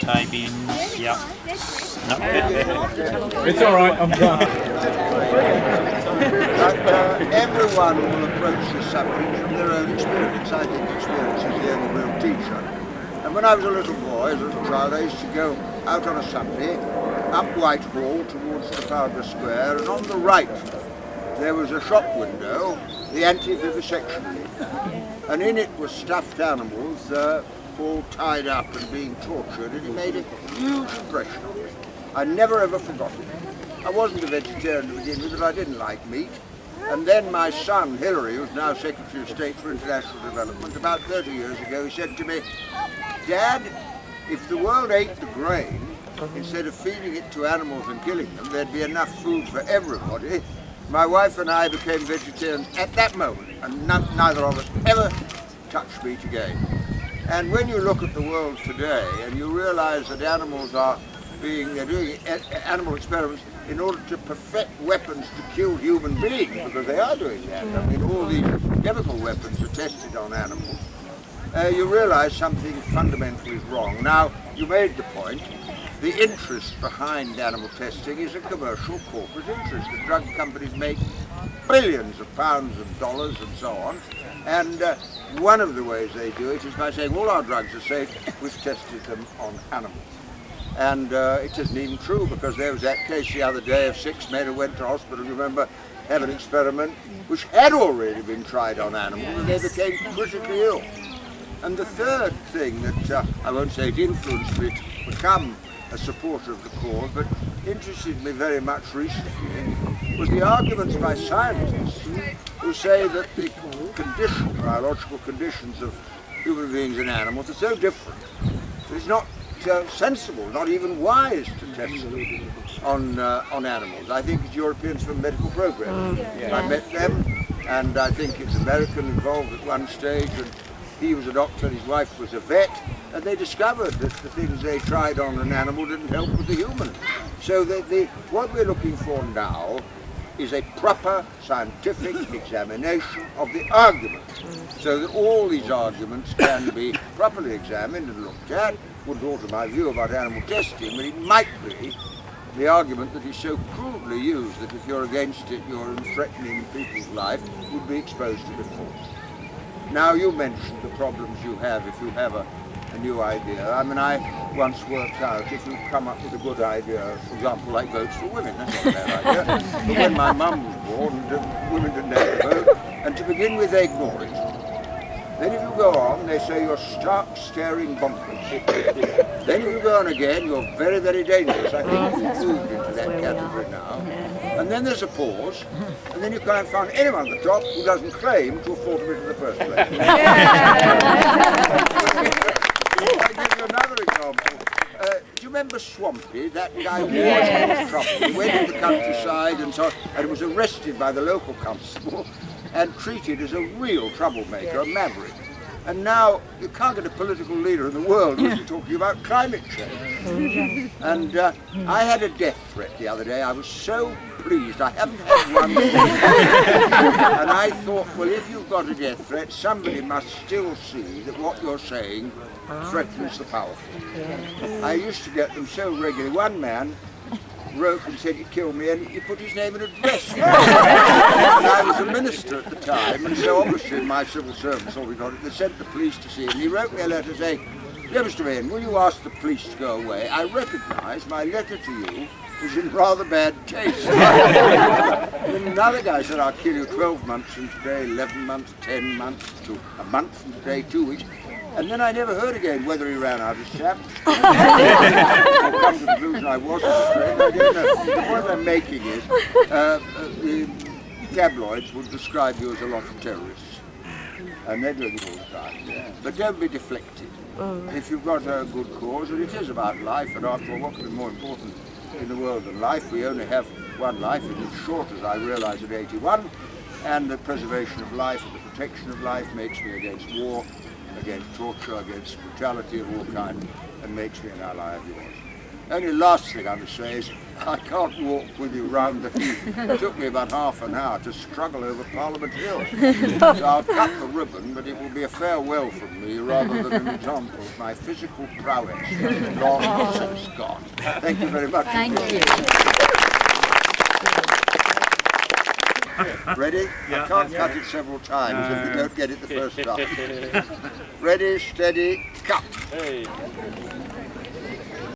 Tie-beans, yeah. No. It's all right, I'm done. Everyone will approach the subject from their own experience. I think experience is the only real teacher. And when I was a little boy, as a little child, I used to go out on a Sunday, up Whitehall towards Trafalgar Square, and on the right there was a shop window, the anti-vivisection, and in it were stuffed animals all tied up and being tortured, and it made a huge impression on me. I never ever forgot it. I wasn't a vegetarian to begin with, but I didn't like meat. And then my son, Hilary, who's now Secretary of State for International Development, about 30 years ago, he said to me, "Dad, if the world ate the grain, instead of feeding it to animals and killing them, there'd be enough food for everybody." My wife and I became vegetarians at that moment, and neither of us ever touched meat again. And when you look at the world today and you realize that animals are they're doing animal experiments in order to perfect weapons to kill human beings, because they are doing that. I mean, all these chemical weapons are tested on animals. You realize something fundamental is wrong. Now, you made the point, the interest behind animal testing is a commercial corporate interest. The drug companies make billions of pounds and dollars and so on. And one of the ways they do it is by saying all our drugs are safe, we've tested them on animals. And it isn't even true, because there was that case the other day of 6 men who went to hospital, remember, have an experiment which had already been tried on animals, and they became critically ill. And the third thing that, I won't say it influenced me to become a supporter of the cause, but interested me very much recently, was the arguments by scientists who say that the biological conditions of human beings and animals are so different that it's not sensible, not even wise to test on animals. I think it's Europeans for Medical Progress. I met them, and I think it's American involved at one stage, and he was a doctor, his wife was a vet, and they discovered that the things they tried on an animal didn't help with the human. So what we're looking for now is a proper scientific examination of the argument, so that all these arguments can be properly examined and looked at. Wouldn't alter my view about animal testing, but it might be the argument that is so crudely used that if you're against it, you're threatening people's life, would be exposed to the force. Now, you mentioned the problems you have if you have a new idea. I mean, I once worked out if you come up with a good idea, for example, like votes for women, that's not a bad idea. But when my mum was born, women didn't have to vote, and to begin with, they ignore it. Then if you go on, they say you're stark, staring bonkers. Then if you go on again, you're very, very dangerous. I think we've moved into that category now. And then there's a pause, and then you can't find anyone at the top who doesn't claim to have thought of it in the first place. I'll give you another example. Do you remember Swampy, that guy who was trouble? He went to the countryside and so on, and was arrested by the local constable and treated as a real troublemaker, a maverick. And now you can't get a political leader in the world who isn't talking about climate change. And I had a death threat the other day. I was so pleased. I haven't had one. And I thought, well, if you've got a death threat, somebody must still see that what you're saying threatens the powerful. I used to get them so regularly. One man wrote and said he'd kill me, and he put his name and address. And I was a minister at the time, and so obviously my civil servants all we got it. They sent the police to see him. He wrote me a letter saying, "Dear Mr. Benn, will you ask the police to go away? I recognise my letter to you was in rather bad taste." Then another guy said, "I'll kill you 12 months from today, 11 months, 10 months, to a month from today, 2 weeks. And then I never heard again whether he ran out of sap. I've come to the conclusion I wasn't afraid. I didn't know. The point I'm making is the tabloids would describe you as a lot of terrorists. And they're doing it all the time. Yeah. But don't be deflected. If you've got a good cause, and it is about life, and after all, what could be more important in the world than life? We only have one life. It is short, as I realise, at 81. And the preservation of life and the protection of life makes me against war, against torture, against brutality of all kinds, and makes me an ally of yours. Only last thing I must say is, I can't walk with you round the heath. It took me about half an hour to struggle over Parliament Hill. So I'll cut the ribbon, but it will be a farewell from me rather than an example of my physical prowess, long since gone. Thank you very much. Thank you. Ready? I can't cut it several times if you don't get it the first time. Ready, steady, cut. Hey.